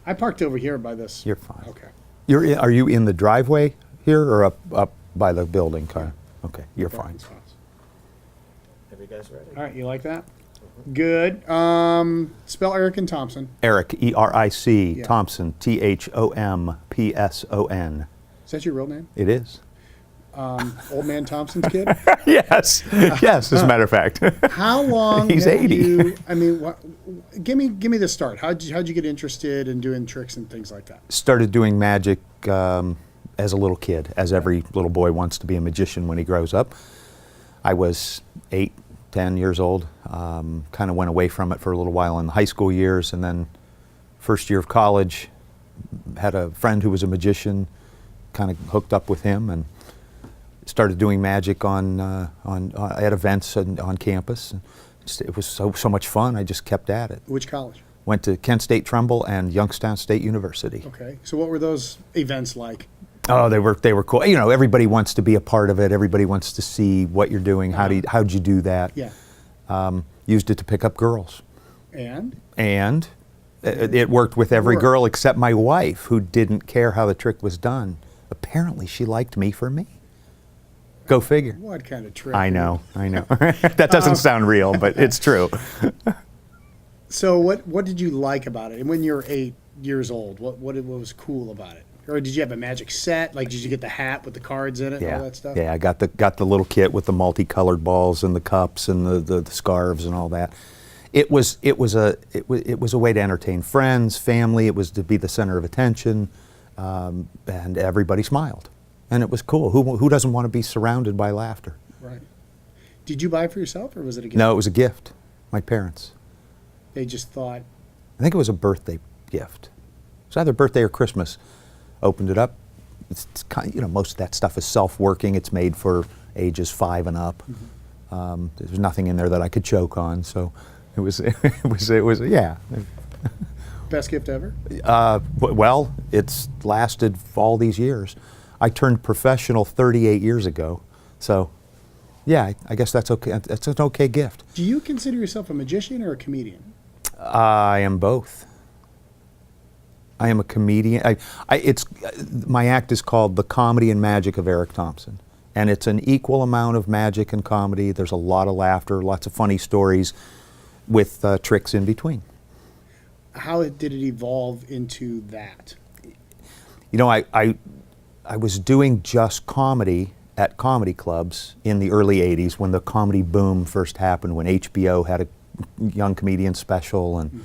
I parked over here by this. You're fine. Okay. Are you in the driveway here or up by the building, kind of? Okay, you're fine. Have you guys ready? All right, you like that? Good. Spell Eric and Thompson. Eric, E-R-I-C, Yeah. Thompson, T-H-O-M-P-S-O-N. Is that your real name? It is. Old man Thompson's kid? Yes, yes, as a matter of fact. How long He's have 80. you, I mean, give me the start. How'd you get interested in doing tricks and things like that? Started doing magic as a little kid, as every little boy wants to be a magician when he grows up. I was 8, 10 years old, kind of went away from it for a little while in the high school years, and then first year of college, had a friend who was a magician, kind of hooked up with him, and started doing magic at events on campus. It was so much fun. I just kept at it. Which college? Went to Kent State Trumbull and Youngstown State University. Okay. So what were those events like? Oh, they were cool. You know, everybody wants to be a part of it. Everybody wants to see what you're doing. How'd you do that? Yeah. Used it to pick up girls. And It worked with every girl except my wife, who didn't care how the trick was done. Apparently, she liked me for me. Go figure. What kind of trick? I know. That doesn't sound real, but it's true. So what did you like about it? And when you were 8 years old, what was cool about it? Or did you have a magic set? Like, did you get the hat with the cards in it and all that stuff? Yeah, I got the little kit with the multicolored balls and the cups and the scarves and all that. It was a way to entertain friends, family. It was to be the center of attention, and everybody smiled. And it was cool. Who doesn't want to be surrounded by laughter? Right. Did you buy it for yourself, or was it a gift? No, it was a gift. My parents. They just thought. I think it was a birthday gift. It was either birthday or Christmas. Opened it up. It's kind of, most of that stuff is self-working. It's made for ages 5 and up. Mm-hmm. There's nothing in there that I could choke on, so it was yeah. Best gift ever? Well, it's lasted all these years. I turned professional 38 years ago, so yeah, I guess that's okay. That's an okay gift. Do you consider yourself a magician or a comedian? I am both. I am a comedian. My act is called The Comedy and Magic of Eric Thompson, and it's an equal amount of magic and comedy. There's a lot of laughter, lots of funny stories, with tricks in between. How did it evolve into that? You know, I was doing just comedy at comedy clubs in the early 80s when the comedy boom first happened, when HBO had a young comedian special, and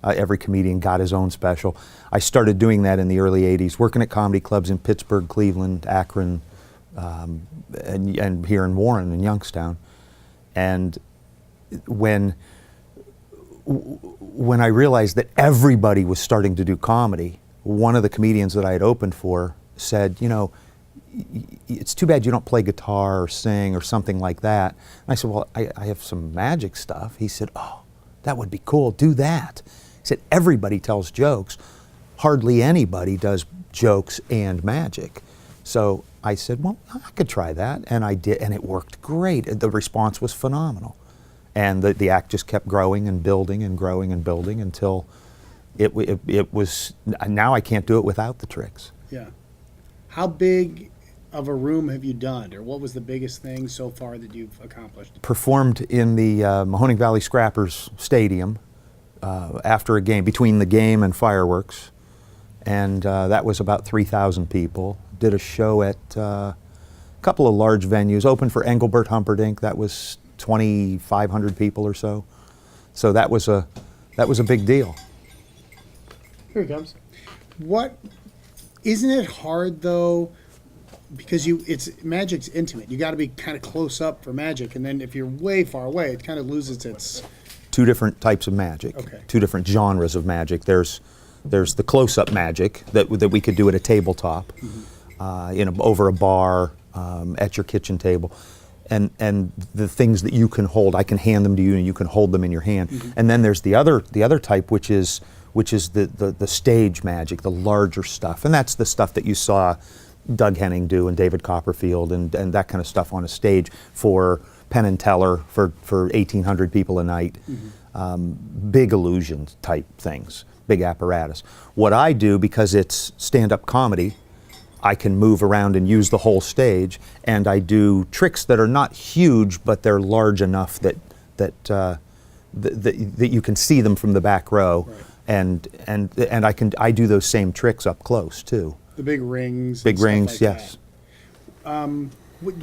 every comedian got his own special. I started doing that in the early 80s, working at comedy clubs in Pittsburgh, Cleveland, Akron, and here in Warren and Youngstown. And when I realized that everybody was starting to do comedy, one of the comedians that I had opened for said, you know, it's too bad you don't play guitar or sing or something like that. And I said, well, I have some magic stuff. He said, oh, that would be cool, do that. He said, everybody tells jokes. Hardly anybody does jokes and magic. So I said, well, I could try that. And I did, and it worked great. The response was phenomenal. And the act just kept growing and building and growing and building until it was, now I can't do it without the tricks. Yeah. How big of a room have you done, or what was the biggest thing so far that you've accomplished? Performed in the Mahoning Valley Scrappers Stadium after a game, between the game and fireworks, and that was about 3,000 people. Did a show at a couple of large venues, opened for Engelbert Humperdinck. That was 2,500 people or so. So that was a big deal. Here he comes. Isn't it hard though, because magic's intimate. You got to be kind of close up for magic, and then if you're way far away, it kind of loses its. Two different types of magic. Okay. Two different genres of magic. There's the close-up magic that we could do at a tabletop, over a bar, at your kitchen table, and the things that you can hold. I can hand them to you, and you can hold them in your hand. Mm-hmm. And then there's the other type, which is the stage magic, the larger stuff, and that's the stuff that you saw Doug Henning do and David Copperfield and that kind of stuff on a stage for Penn and Teller for 1,800 people a night. Mm-hmm. Big illusion type things. big apparatus. What I do, because it's stand-up comedy, I can move around and use the whole stage, and I do tricks that are not huge, but they're large enough that you can see them from the back row, Right. and I do those same tricks up close too. The big rings. Big and stuff rings, like yes. that.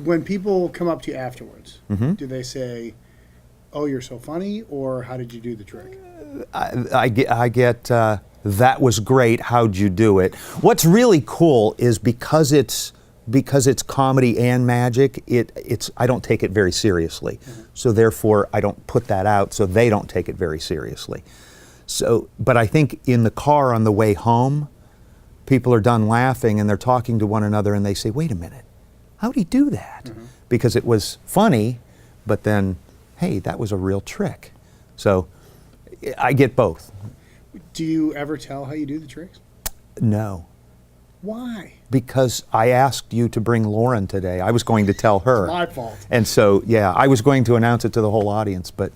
When people come up to you afterwards, Mm-hmm. do they say, "Oh, you're so funny," or "How did you do the trick"? I get that was great. How'd you do it? What's really cool is because it's comedy and magic. It's I don't take it very seriously, so therefore I don't put that out. So they don't take it very seriously. So, but I think in the car on the way home, people are done laughing and they're talking to one another and they say, "Wait a minute, how'd he do that?" Because it was funny, but then, hey, that was a real trick. So I get both. Do you ever tell how you do the tricks? No. Why? Because I asked you to bring Lauren today. I was going to tell her. My fault. And so, yeah, I was going to announce it to the whole audience, but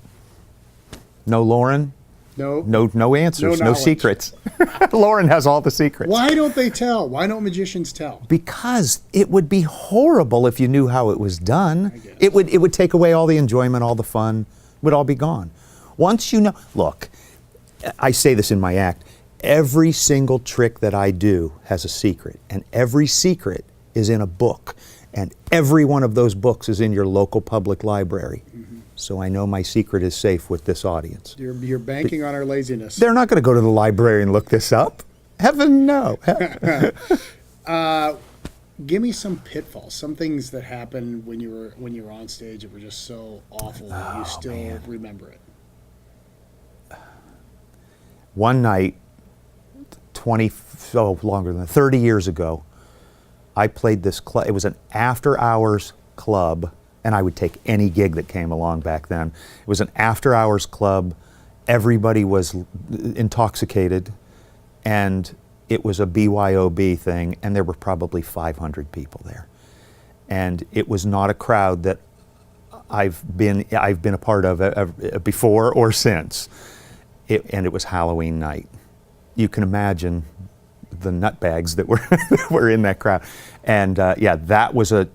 no Lauren, No. no answers, No no knowledge. secrets. Lauren has all the secrets. Why don't they tell? Why don't magicians tell? Because it would be horrible if you knew how it was done. I guess. It would take away all the enjoyment, all the fun, would all be gone. Once you know, look, I say this in my act, every single trick that I do has a secret, and every secret is in a book, and every one of those books is in your local public library. So I know my secret is safe with this audience. You're banking on our laziness. They're not going to go to the library and look this up. Heaven no. Give me some pitfalls, some things that happened when you were on stage that were just so awful that you still remember it. One night, 30 years ago, I played this club. It was an after-hours club, and I would take any gig that came along back then. It was an after-hours club. Everybody was intoxicated, and it was a BYOB thing, and there were probably 500 people there. And it was not a crowd that I've been a part of before or since. And it was Halloween night. You can imagine the nutbags that were in that crowd, and yeah, that was a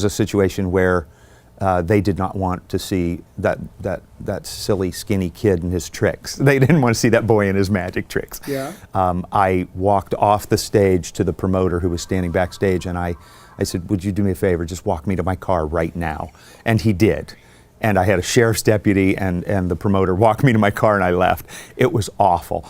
situation where they did not want to see that silly skinny kid and his tricks. They didn't want to see that boy and his magic tricks. Yeah. I walked off the stage to the promoter who was standing backstage, and I said, "Would you do me a favor? Just walk me to my car right now." And he did. And I had a sheriff's deputy and the promoter walk me to my car, and I left. It was awful.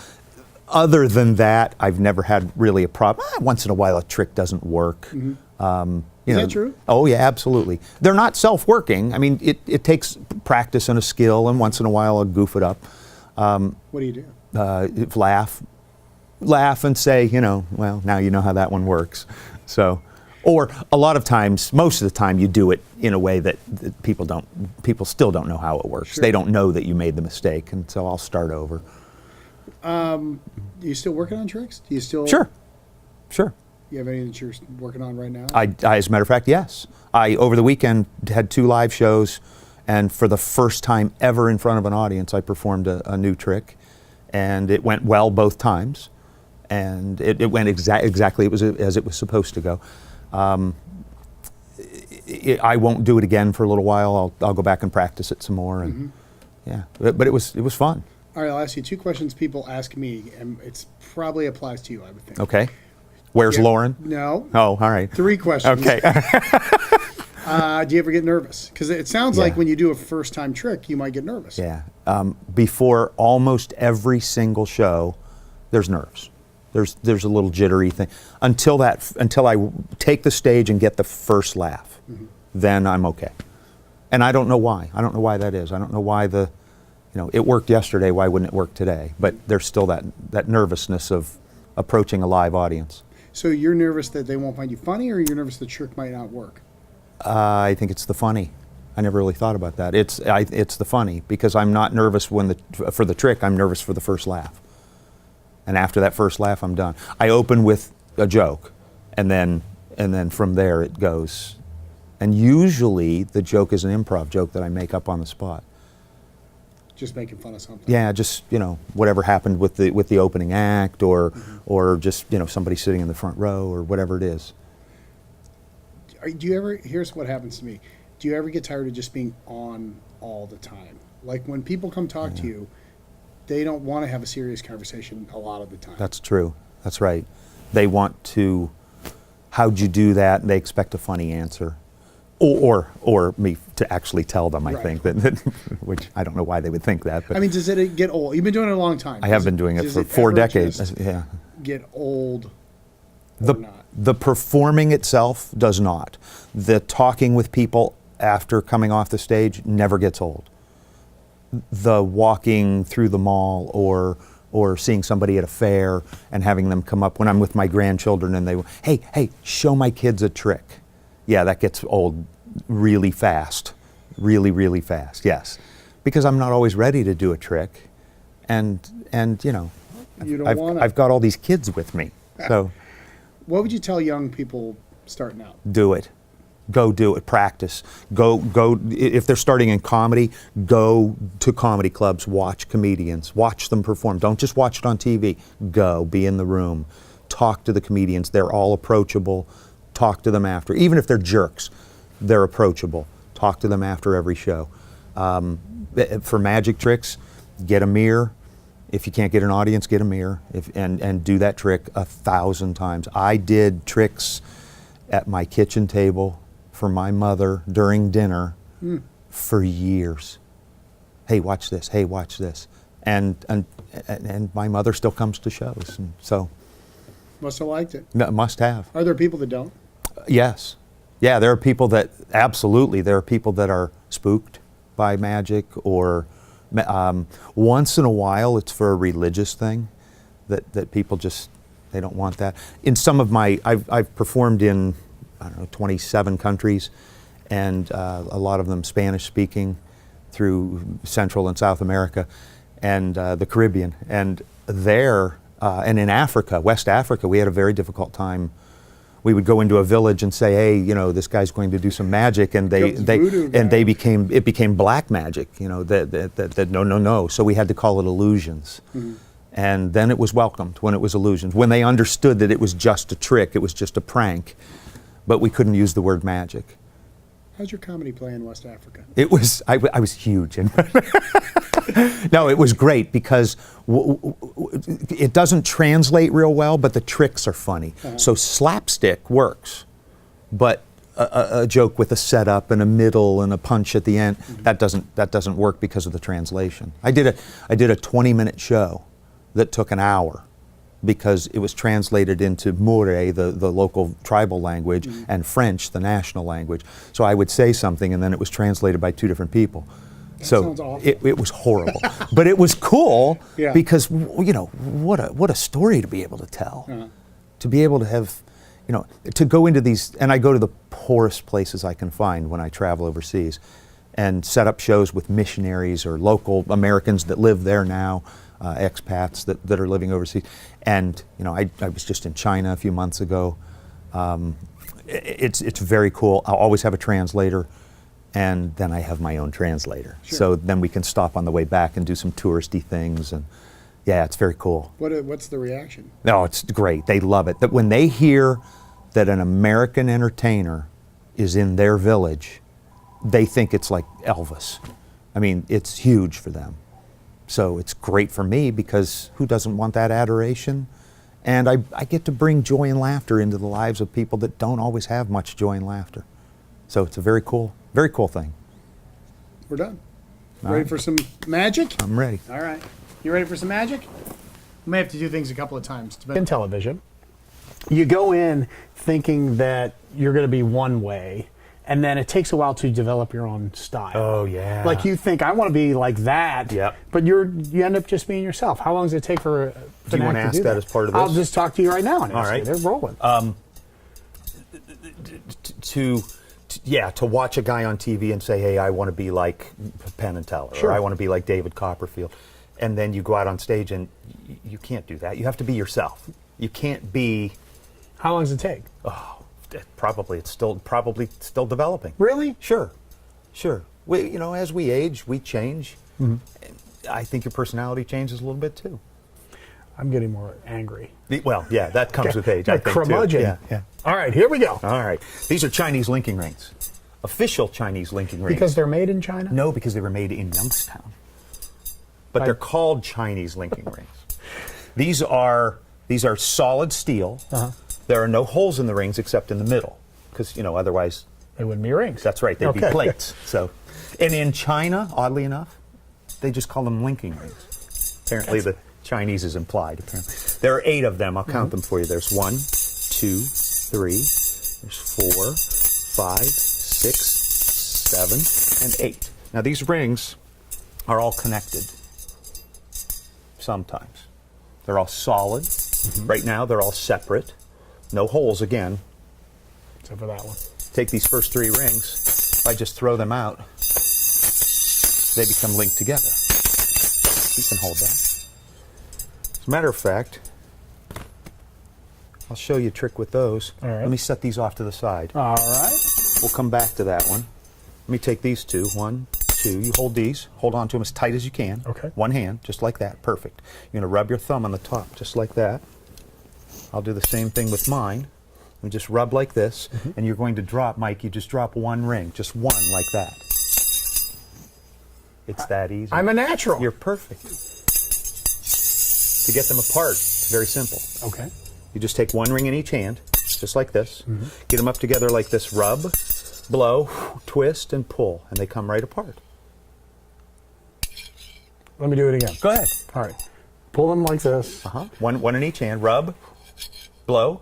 Other than that, I've never had really a problem. Once in a while, a trick doesn't work. Is You know, that true? Oh yeah, absolutely. They're not self-working. I mean, it takes practice and a skill, and once in a while I'll goof it up. What do you do? Laugh and say, well, now you know how that one works. So, or a lot of times, most of the time, you do it in a way that people still don't know how it works. Sure. They don't know that you made the mistake, and so I'll start over. You still working on tricks? Do you still? Sure. You have any that you're working on right now? I, as a matter of fact, yes. I, over the weekend, had 2 live shows, and for the first time ever in front of an audience, I performed a new trick, and it went well both times, and it went exactly as it was supposed to go. I won't do it again for a little while. I'll go back and practice it some more, and yeah, but it was fun. All right, I'll ask you 2 questions people ask me, and it's probably applies to you, I would think. Okay. Where's Yeah. Lauren? No. Oh, all right. 3 questions. Okay. Do you ever get nervous? Because it sounds like Yeah. when you do a first-time trick, you might get nervous. Yeah. Before almost every single show, there's nerves. There's a little jittery thing until I take the stage and get the first laugh. Then I'm okay. And I don't know why. I don't know why that is. I don't know why it worked yesterday. Why wouldn't it work today? But there's still that nervousness of approaching a live audience. So you're nervous that they won't find you funny, or you're nervous the trick might not work? I think it's the funny. I never really thought about that. It's the funny, because I'm not nervous for the trick. I'm nervous for the first laugh. And after that first laugh, I'm done. I open with a joke, and then from there it goes. And usually the joke is an improv joke that I make up on the spot. Just making fun of something. Yeah, just whatever happened with the opening act, or just somebody sitting in the front row, or whatever it is. Do you ever? Here's what happens to me. Do you ever get tired of just being on all the time? Like when people come talk to you, they don't want to have a serious conversation a lot of the time. That's true. That's right. They want to. How'd you do that? And they expect a funny answer. Or me to actually tell them, I think, that, which I don't know why they would think that. But I mean, does it get old? You've been doing it a long time. I have been doing it for 4 decades. Yeah. Get old or not? The performing itself does not. The talking with people after coming off the stage never gets old. The walking through the mall or seeing somebody at a fair and having them come up when I'm with my grandchildren and they, hey, show my kids a trick. Yeah, that gets old really fast, really fast. Yes, because I'm not always ready to do a trick, and I've got all these kids with me. So, what would you tell young people starting out? Do it. Go do it. Practice. Go. If they're starting in comedy, go to comedy clubs. Watch comedians. Watch them perform. Don't just watch it on TV. Go. Be in the room. Talk to the comedians. They're all approachable. Talk to them after. Even if they're jerks, they're approachable. Talk to them after every show. For magic tricks, get a mirror. If you can't get an audience, get a mirror and do that trick 1,000 times. I did tricks at my kitchen table for my mother during dinner for years. Hey, watch this. Hey, watch this. And my mother still comes to shows. And so must have liked it. Must have. Are there people that don't? Yes. Yeah, there are people that, absolutely, there are people that are spooked by magic, or once in a while it's for a religious thing that people just, they don't want that. In some of my, I've performed in, 27 countries, and a lot of them Spanish speaking through Central and South America and the Caribbean. And there, and in Africa, West Africa, we had a very difficult time. We would go into a village and say, hey, this guy's going to do some magic, and it became black magic, that no. So we had to call it illusions. Mm-hmm. And then it was welcomed when it was illusions. When they understood that it was just a trick, it was just a prank, but we couldn't use the word magic. How's your comedy play in West Africa? It was, I was huge. No, it was great because it doesn't translate real well, but the tricks are funny. Uh-huh. So slapstick works, but a joke with a setup and a middle and a punch at the end, that doesn't work because of the translation. I did a 20-minute show that took an hour because it was translated into Moore, the local tribal language, and French, the national language. So I would say something, and then it was translated by 2 different people. That so sounds awful. It was horrible, but it was cool yeah. because what a story to be able to tell, to be able to have, to go into these, and I go to the poorest places I can find when I travel overseas, and set up shows with missionaries or local Americans that live there now. Expats that are living overseas, and I was just in China a few months ago. It's very cool. I'll always have a translator, and then I have my own translator. Sure. So then we can stop on the way back and do some touristy things, and yeah, it's very cool. What's the reaction? No, it's great. They love it. That when they hear that an American entertainer is in their village, they think it's like Elvis. I mean, it's huge for them. So it's great for me because who doesn't want that adoration? And I get to bring joy and laughter into the lives of people that don't always have much joy and laughter. So it's a very cool thing. We're done. Ready for some magic? I'm ready. All right. You ready for some magic? We may have to do things a couple of times. In television, you go in thinking that you're going to be one way, and then it takes a while to develop your own style. Oh, yeah. Like you think, I want to be like that, yep. But you end up just being yourself. How long does it take for an Do you want to ask that as part of this? I'll just talk to you right now. And all right. They're rolling. To watch a guy on TV and say, hey, I want to be like Penn and Teller, sure. or I want to be like David Copperfield. And then you go out on stage and you can't do that. You have to be yourself. You can't be... How long does it take? Oh, it's still developing. Really? Sure. We, as we age, we change. I think your personality changes a little bit too. I'm getting more angry. Well, yeah, that comes with age, I Like think, curmudgeon. too. Yeah. All right, here we go. All right. These are Chinese linking rings. Official Chinese linking rings. Because they're made in China? No, because they were made in Youngstown. But they're called Chinese linking rings. These are solid steel. There are no holes in the rings except in the middle, because otherwise They wouldn't be rings. that's right, they'd be plates. So, and in China, oddly enough, they just call them linking rings. Apparently, the Chinese is implied. Apparently, there are 8 of them. I'll count them for you. There's 1, 2, 3. There's 4, 5, 6, 7, and 8. Now these rings are all connected. Sometimes they're all solid. Right now they're all separate. No holes again. Except for that one. Take these first 3 rings. If I just throw them out, they become linked together. You can hold that. As a matter of fact, I'll show you a trick with those. All right. Let me set these off to the side. All right. We'll come back to that one. Let me take these 2. 1, 2. You hold these. Hold on to them as tight as you can. Okay. One hand, just like that. Perfect. You're going to rub your thumb on the top, just like that. I'll do the same thing with mine. And just rub like this. And you're going to drop, Mike, you just drop 1 ring. Just 1 like that. It's that easy. I'm a natural. You're perfect. To get them apart, it's very simple. Okay. You just take 1 ring in each hand, just like this. Get them up together like this. Rub, blow, twist, and pull. And they come right apart. Let me do it again. Go ahead. All right. Pull them like this. One in each hand. Rub, blow,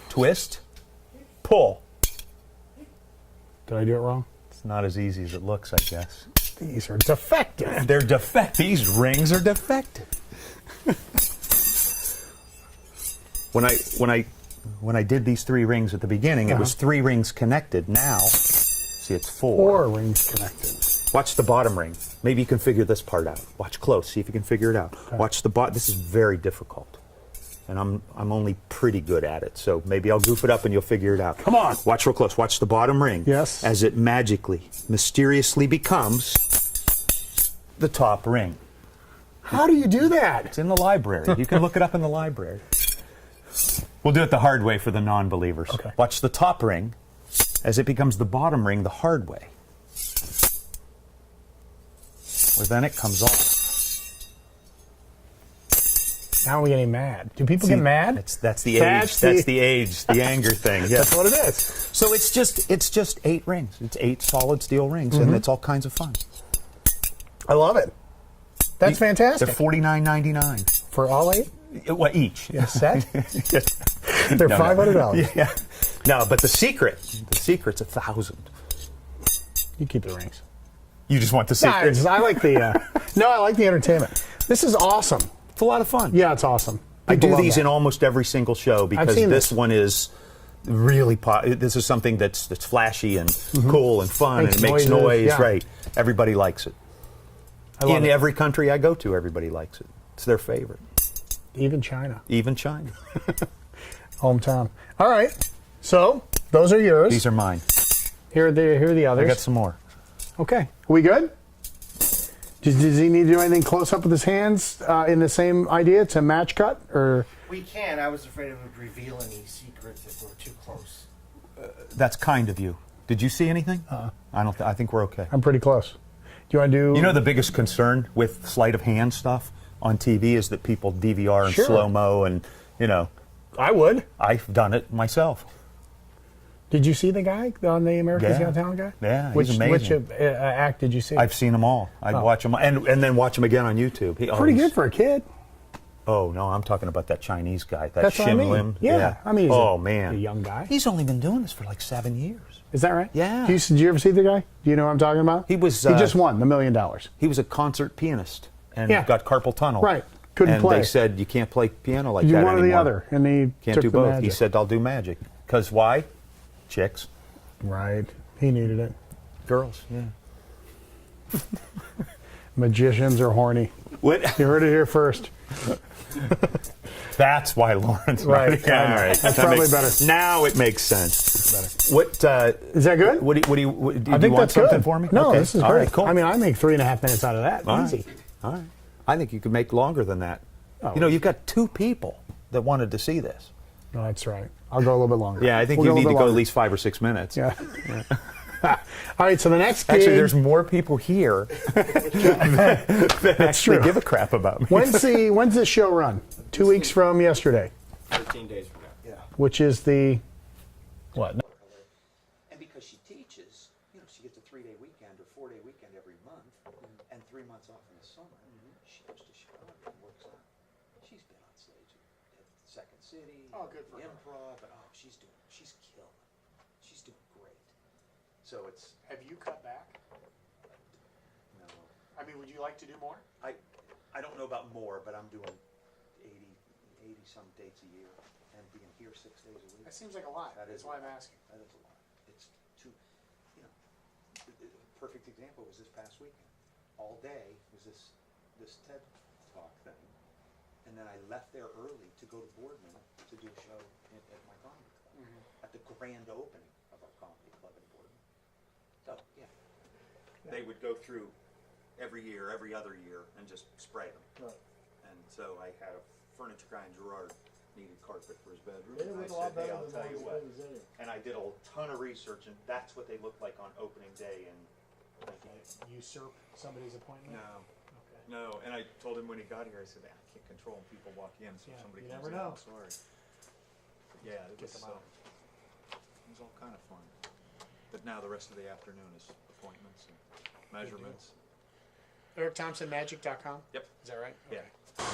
twist, pull. Did I do it wrong? It's not as easy as it looks, I guess. These are defective. They're defective. These rings are defective. When I did these 3 rings at the beginning, it was 3 rings connected. Now, see, it's 4. 4 rings connected. Watch the bottom ring. Maybe you can figure this part out. Watch close. See if you can figure it out. Okay. Watch the bottom. This is very difficult, and I'm only pretty good at it. So maybe I'll goof it up and you'll figure it out. Come on. Watch real close. Watch the bottom ring. Yes. As it magically, mysteriously becomes the top ring. How do you do that? It's in the library. You can look it up in the library. We'll do it the hard way for the non-believers. Okay. Watch the top ring as it becomes the bottom ring the hard way. Where then it comes off. Now we're getting mad. Do people get mad? That's the age. That's That's the age. The anger thing. Yeah. That's what it is. So it's just 8 rings. It's 8 solid steel rings, and it's all kinds of fun. I love it. That's fantastic. They're $49.99 For all 8? What each? A set? They're No, no. $500. Yeah. No, but the secret's $1,000. You keep the rings. You just want the Nah, secret. I like the. No, I like the entertainment. This is awesome. It's a lot of fun. Yeah, it's awesome. I People do love these that. in almost every single show because seen this this. one is really this is something that's flashy and cool and fun Makes and it makes noises, noise. yeah. Right. Everybody likes it. I love In it. every country I go to, everybody likes it. It's their favorite. Even China, Even China. hometown. All right. So those are yours. These are mine. Here are the I others. got some more. Okay. Are we good? Does he need to do anything close up with his hands in the same idea to match cut or? We can. I was afraid it would reveal any secrets if we're too close. That's kind of you. Did you see anything? I think we're okay. I'm pretty close. Do you want to do? You know the biggest concern with sleight of hand stuff on TV is that people DVR and Sure. slow-mo and, I would. I've done it myself. Did you see the guy on the America's Yeah. Got Talent guy? Yeah, he's Which amazing. act did you see? I've seen them all. I'd watch them and then watch them again on YouTube. Pretty good for a kid. Oh no, I'm talking about that Chinese guy. That That's what I Shin mean. Lim. Yeah. I mean, he's man, a young guy. He's only been doing this for like 7 years. Is that right? Yeah. Did you ever see the guy? Do you know what I'm talking about? He was, He just won the $1 million. He was a concert pianist and Yeah. got carpal tunnel. Right. Couldn't and play. they said you can't play piano like You that one or anymore. the other, and he Can't took do the both. magic. He said I'll do magic. Because why? Chicks, Right. He needed it. girls. Yeah. Magicians are horny. What? You heard it here first. That's why Lawrence. Right. Yeah, all right. That's That probably makes- better. Now it makes sense. What? Is that good? What do you I want think that's something good. for me? No, Okay. this is All great. right, cool. I mean, I make 3.5 minutes out of that. All Easy. right. All right. I think you could make longer than that. Oh. You know, you've got 2 people that wanted to see this. No, that's right. I'll go a little bit longer. Yeah, I think We'll you a need to little go at longer. least 5 or 6 minutes. Yeah. All right, so the next gig. Actually, there's more people here that actually true. give a crap about me. When's this show run? 2 weeks from yesterday, 13 days from now. Yeah. which is the what? And because she teaches, you know, she gets a 3-day weekend or 4-day weekend every month, and 3 months off in the summer. She goes to Chicago and works on. She's been on stage at Second City, Oh, good for her. Improv, but she's killing. She's doing great. So it's Have you cut back? no, I mean, would you like to do more? I don't know about more, but I'm doing 80 some dates a year, and being here 6 days a week. That seems like a lot. That That's is why a I'm lot. asking. That is a lot. It's too, you know, the perfect example was this past weekend. All day was this TED Talk thing, and then I left there early to go to Boardman to do a show at my comedy club, at the grand opening of our comedy club in Boardman. So, yeah. They would go through every year, every other year, and just spray them. Right. And so I had a furniture guy in Gerard needed carpet for his bedroom. They and look a I lot said, hey, better I'll than tell you those what. things anyway. And I did a ton of research, and that's what they look like on opening day. And Usurp somebody's appointment? Okay. no. And I told him when he got here, I said, I can't control when people walk in, so Yeah, if somebody you comes never in, know. I'm sorry. But yeah, it Get was, them out. it was all kind of fun. But now the rest of the afternoon is appointments and measurements. EricThompsonMagic.com? Yep. Is that right? Yeah. Okay.